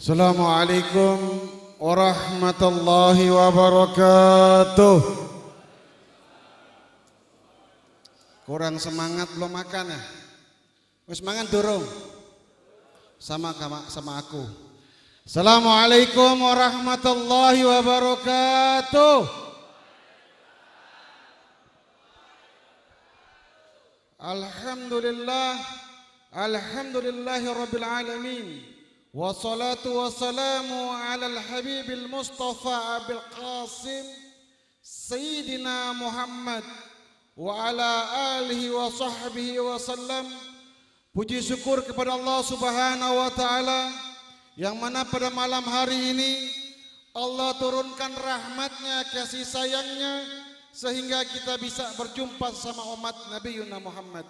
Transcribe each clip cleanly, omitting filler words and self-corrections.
Assalamualaikum warahmatullahi wabarakatuh. Kurang semangat belum makan ya? Wis mangan durung? Sama aku. Assalamualaikum warahmatullahi wabarakatuh. Alhamdulillahi rabbil alamin. Wassalatu wassalamu ala al-habibil mustafa abil qasim Sayyidina Muhammad wa ala alihi wa sahbihi wa sallam. Puji syukur kepada Allah subhanahu wa ta'ala yang mana pada malam hari ini Allah turunkan rahmatnya, kasih sayangnya, sehingga kita bisa berjumpa sama umat Nabi Yuna Muhammad.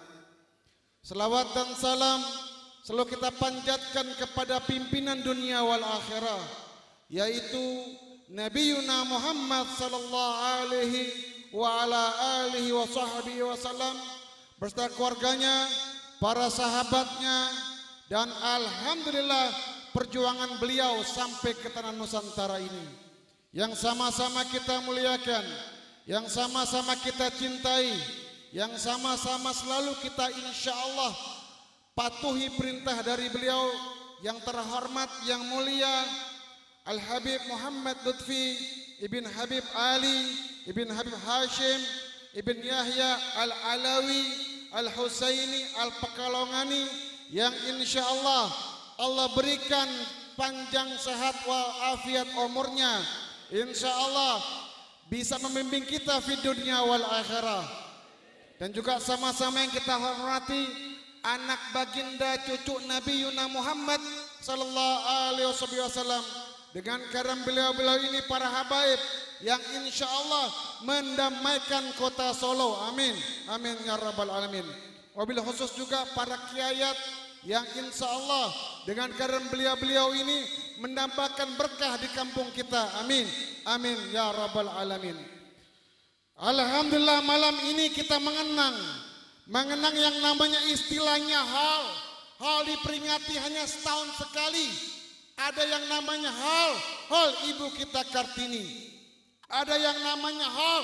Selawat dan salam selalu kita panjatkan kepada pimpinan dunia wal akhirah, yaitu Nabi Yuna Muhammad sallallahu alaihi wa ala alihi wa sahbihi wasallam, beserta keluarganya, para sahabatnya, dan alhamdulillah perjuangan beliau sampai ke tanah Nusantara ini yang sama-sama kita muliakan, yang sama-sama kita cintai, yang sama-sama selalu kita insyaallah patuhi perintah dari beliau yang terhormat, yang mulia, Al-Habib Muhammad Lutfi Ibn Habib Ali Ibn Habib Hashim Ibn Yahya Al-Alawi Al-Husaini Al-Pekalongani, yang insyaallah Allah berikan panjang sehat walafiat umurnya, insyaallah bisa membimbing kita di dunia wal akhirah. Dan juga sama-sama yang kita hormati anak baginda cucu Nabi Yuna Muhammad sallallahu alaihi wasallam, dengan karam beliau-beliau ini para habaib yang insyaallah mendamaikan kota Solo. Amin amin ya rabbal alamin. Wabil khusus juga para kiayat yang insyaallah dengan karam beliau-beliau ini menambahkan berkah di kampung kita. Amin amin ya rabbal alamin. Alhamdulillah malam ini kita mengenang yang namanya istilahnya hal diperingati hanya setahun sekali. Ada yang namanya hal ibu kita Kartini, ada yang namanya hal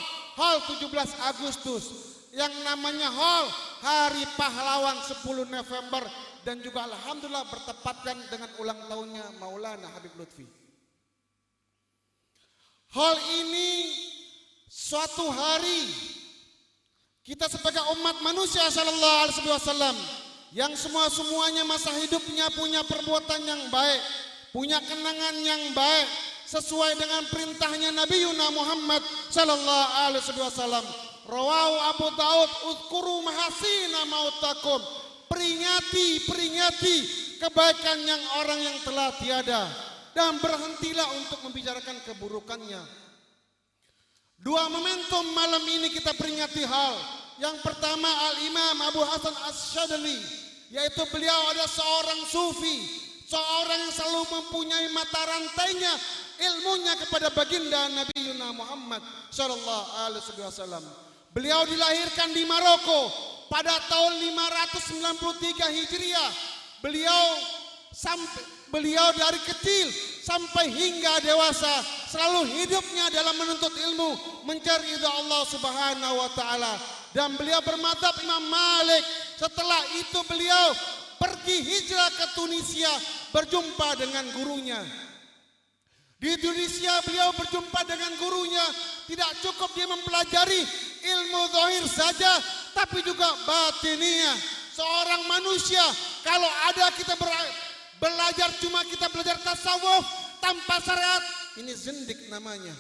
17 Agustus, yang namanya hal Hari Pahlawan 10 November, dan juga alhamdulillah bertepatan dengan ulang tahunnya Maulana Habib Lutfi. Hal ini suatu hari kita sebagai umat manusia sallallahu alaihi wasallam yang semuanya masa hidupnya punya perbuatan yang baik, punya kenangan yang baik sesuai dengan perintahnya Nabi Yuna Muhammad sallallahu alaihi wasallam. Rawahu Abu Daud, uzkuru mahasina mautakum. Peringati kebaikan yang orang yang telah tiada, dan berhentilah untuk membicarakan keburukannya. Dua momentum malam ini kita peringati hal. Yang pertama Al-Imam Abu Hasan Asyadili, yaitu beliau adalah seorang sufi, seorang yang selalu mempunyai mata rantainya ilmunya kepada baginda Nabi Yuna Muhammad sallallahu alaihi wasallam. Beliau dilahirkan di Maroko pada tahun 593 Hijriah. Beliau dari kecil sampai hingga dewasa selalu hidupnya dalam menuntut ilmu, mencari ridha Allah Subhanahu wa taala, dan beliau bermadzhab Imam Malik. Setelah itu beliau pergi hijrah ke Tunisia berjumpa dengan gurunya. Di Tunisia beliau berjumpa dengan gurunya, tidak cukup dia mempelajari ilmu zahir saja, tapi juga batiniah. Seorang manusia kalau ada kita belajar cuma kita belajar tasawuf tanpa syariat, ini zindik namanya.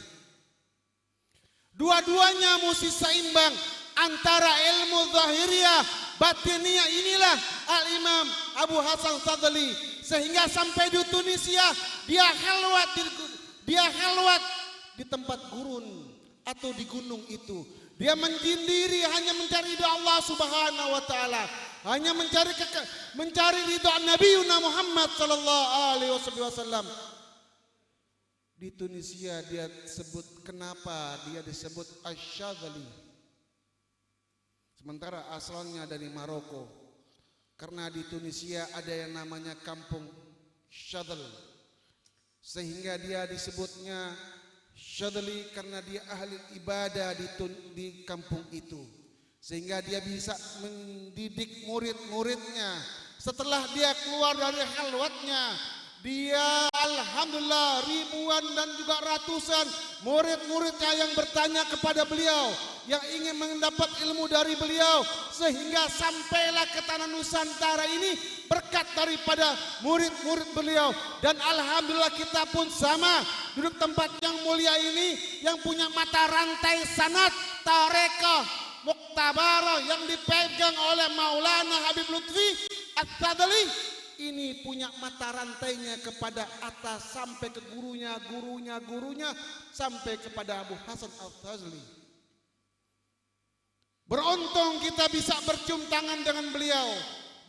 Dua-duanya mesti seimbang antara ilmu zahiriyah batiniah. Inilah Al-Imam Abu Hasan Sadali, sehingga sampai di Tunisia dia khalwat di tempat gurun atau di gunung itu. Dia menyendiri hanya mencari ridha Allah Subhanahu wa taala, hanya mencari ridha Nabi Muhammad sallallahu alaihi wasallam. Di Tunisia dia sebut, kenapa dia disebut Asyadili, sementara asalnya dari Maroko? Karena di Tunisia ada yang namanya kampung Syadl. sehingga dia disebutnya Syadli karena dia ahli ibadah di kampung itu, sehingga dia bisa mendidik murid-muridnya. Setelah dia keluar dari khalwatnya, dia alhamdulillah ribuan dan juga ratusan murid-muridnya yang bertanya kepada beliau, yang ingin mendapat ilmu dari beliau, sehingga sampailah ke tanah Nusantara ini berkat daripada murid-murid beliau. Dan alhamdulillah kita pun sama duduk tempat yang mulia ini, yang punya mata rantai sanad tarekah muktabarah yang dipegang oleh Maulana Habib Lutfi At-Tadali. Ini punya mata rantainya kepada atas sampai ke gurunya sampai kepada Abu Hasan Al-Fazli. Beruntung kita bisa bercium tangan dengan beliau.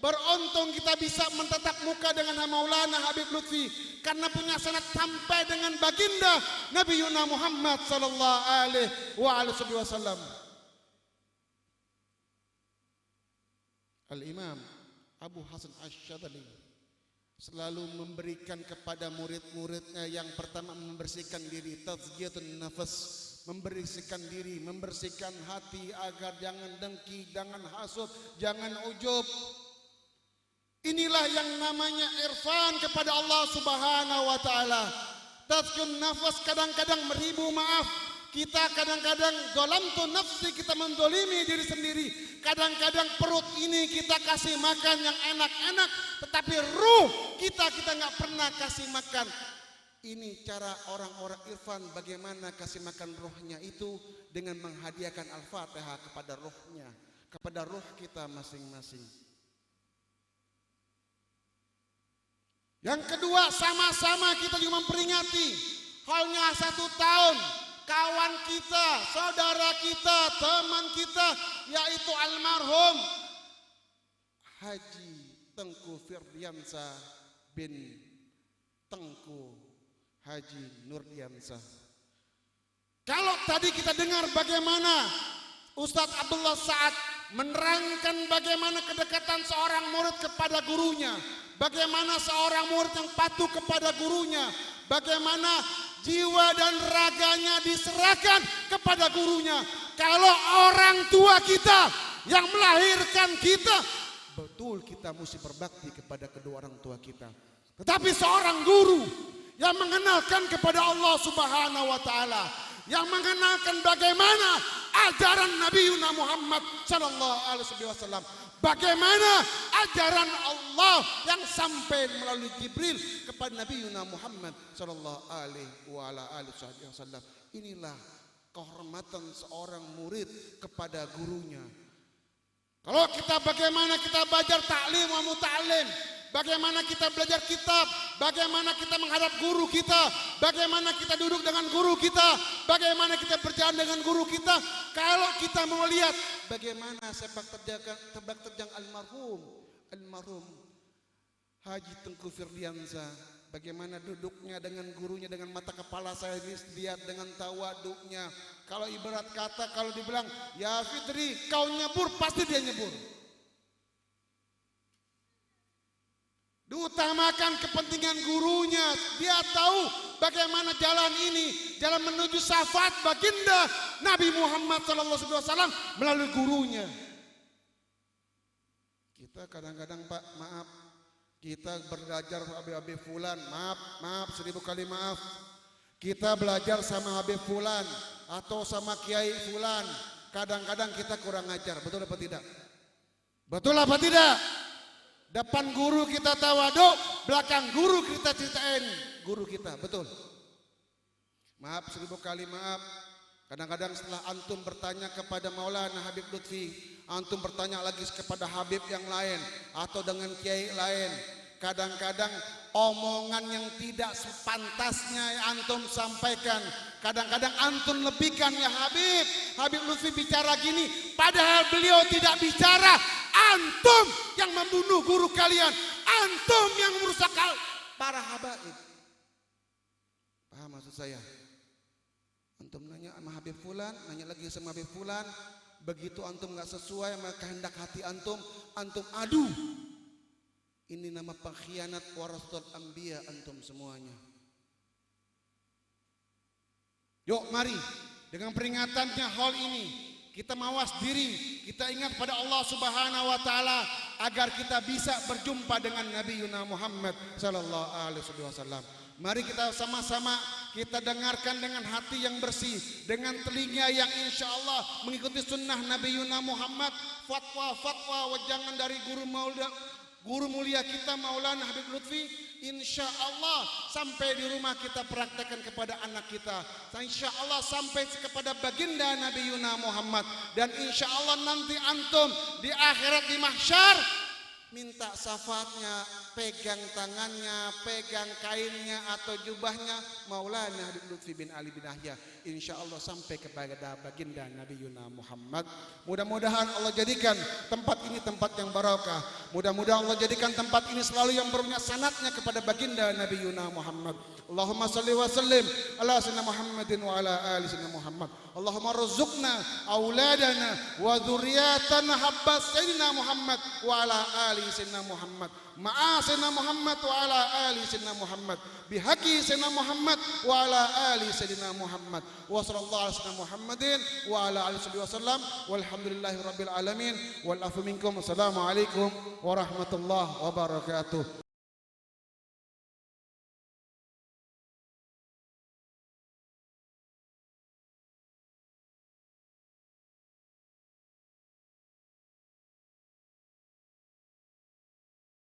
Beruntung kita bisa mentatap muka dengan Maulana Habib Lutfi karena punya sanad sampai dengan baginda Nabi Yuna Muhammad sallallahu alaihi wasallam. Al-Imam Abu Hasan Asy-Syadzali selalu memberikan kepada murid-muridnya yang pertama membersihkan diri, tazkiyatun nafas, membersihkan diri, membersihkan hati agar jangan dengki, jangan hasud, jangan ujub. Inilah yang namanya irfan kepada Allah Subhanahu wa taala. Tazkiyatun nafas, kadang-kadang meribu maaf. Kita kadang-kadang zalamtu nafsi, kita menzalimi diri sendiri. Kadang-kadang perut ini kita kasih makan yang enak-enak, tetapi ruh kita nggak pernah kasih makan. Ini cara orang-orang irfan bagaimana kasih makan rohnya itu dengan menghadiahkan Al-Fatihah kepada rohnya, kepada roh kita masing-masing. Yang kedua, sama-sama kita juga memperingati halnya 1 tahun kawan kita, saudara kita, teman kita, yaitu almarhum Haji Tengku Firdiansah bin Tengku Haji Nurdiansah. Kalau tadi kita dengar bagaimana Ustadz Abdullah Sa'ad menerangkan bagaimana kedekatan seorang murid kepada gurunya, bagaimana seorang murid yang patuh kepada gurunya, bagaimana jiwa dan raganya diserahkan kepada gurunya. Kalau orang tua kita yang melahirkan kita, betul kita mesti berbakti kepada kedua orang tua kita. Tetapi seorang guru yang mengenalkan kepada Allah Subhanahu wa taala, yang mengenalkan bagaimana ajaran Nabi Muhammad sallallahu alaihi wasallam, bagaimana ajaran Allah yang sampai melalui Jibril kepada Nabi Muhammad sallallahu alaihi wasallam. Inilah kehormatan seorang murid kepada gurunya. Kalau kita bagaimana kita belajar taklim wa muta'allim, bagaimana kita belajar kitab, bagaimana kita menghadap guru kita, bagaimana kita duduk dengan guru kita, bagaimana kita berjalan dengan guru kita. Kalau kita mau lihat bagaimana sepak terjang almarhum Haji Tengku Firdiansah, bagaimana duduknya dengan gurunya, dengan mata kepala saya ini lihat dengan tawaduknya. Kalau ibarat kata kalau dibilang ya Fitri kau nyebur, pasti dia nyebur. Diutamakan kepentingan gurunya. Dia tahu bagaimana jalan ini, jalan menuju syafaat baginda Nabi Muhammad SAW melalui gurunya. Kita kadang-kadang Pak, maaf, kita belajar Habib Fulan, maaf 1000 kali maaf. Kita belajar sama Habib Fulan atau sama Kiai Fulan, kadang-kadang kita kurang ajar, betul apa tidak? Betul apa tidak? Depan guru kita tawaduk, belakang guru kita ceritain guru kita, betul. Maaf 1000 kali maaf. Kadang-kadang setelah antum bertanya kepada Maulana Habib Lutfi, antum bertanya lagi kepada Habib yang lain atau dengan kiai lain. Kadang-kadang omongan yang tidak sepantasnya antum sampaikan. Kadang-kadang antum lebihkan, ya Habib, Habib Lutfi bicara gini, padahal beliau tidak bicara. Antum yang membunuh guru kalian, antum yang merusak para habaib. Paham maksud saya? Antum nanya sama Habib Fulan, nanya lagi sama Habib Fulan, begitu antum nggak sesuai sama kehendak hati antum, antum adu. Ini nama pengkhianat warasatul anbiya antum semuanya. Yuk mari dengan peringatannya hal ini kita mawas diri, kita ingat pada Allah Subhanahu wa taala agar kita bisa berjumpa dengan Nabi Yuna Muhammad sallallahu alaihi wasallam. Mari kita sama-sama kita dengarkan dengan hati yang bersih, dengan telinga yang insya Allah mengikuti sunnah Nabi Yuna Muhammad, fatwa-fatwa wejangan dari guru mulia kita Maulana Habib Lutfi. Insya Allah sampai di rumah kita praktekkan kepada anak kita. Insya Allah sampai kepada baginda Nabi Yuna Muhammad. Dan insya Allah nanti antum di akhirat di mahsyar minta syafaatnya, pegang tangannya, pegang kainnya atau jubahnya Maulana Habib Lutfi bin Ali bin Yahya. Insya Allah sampai kepada baginda Nabi Yuna Muhammad. Mudah-mudahan Allah jadikan tempat ini tempat yang barakah. Mudah-mudahan Allah jadikan tempat ini selalu yang berpunya sanadnya kepada baginda Nabi Yuna Muhammad. Allahumma salli wa sallim ala sayyidina Muhammadin wa ala ali sayyidina Muhammad. Allahumma rzuqna auladana wa dzurriyyatana habba sayyidina Muhammad wa ala ali sayyidina Muhammad. Ma'a sayyidina Muhammad wa ala ali sayyidina Muhammad. Bihaqi sayyidina Muhammad wa ala ali sayyidina Muhammad. Wa sallallahu alaihi wasallam Muhammadin wa ala alihi wasallam. Walhamdulillahi rabbil alamin. Wal afu minkum. Assalamualaikum warahmatullahi wabarakatuh.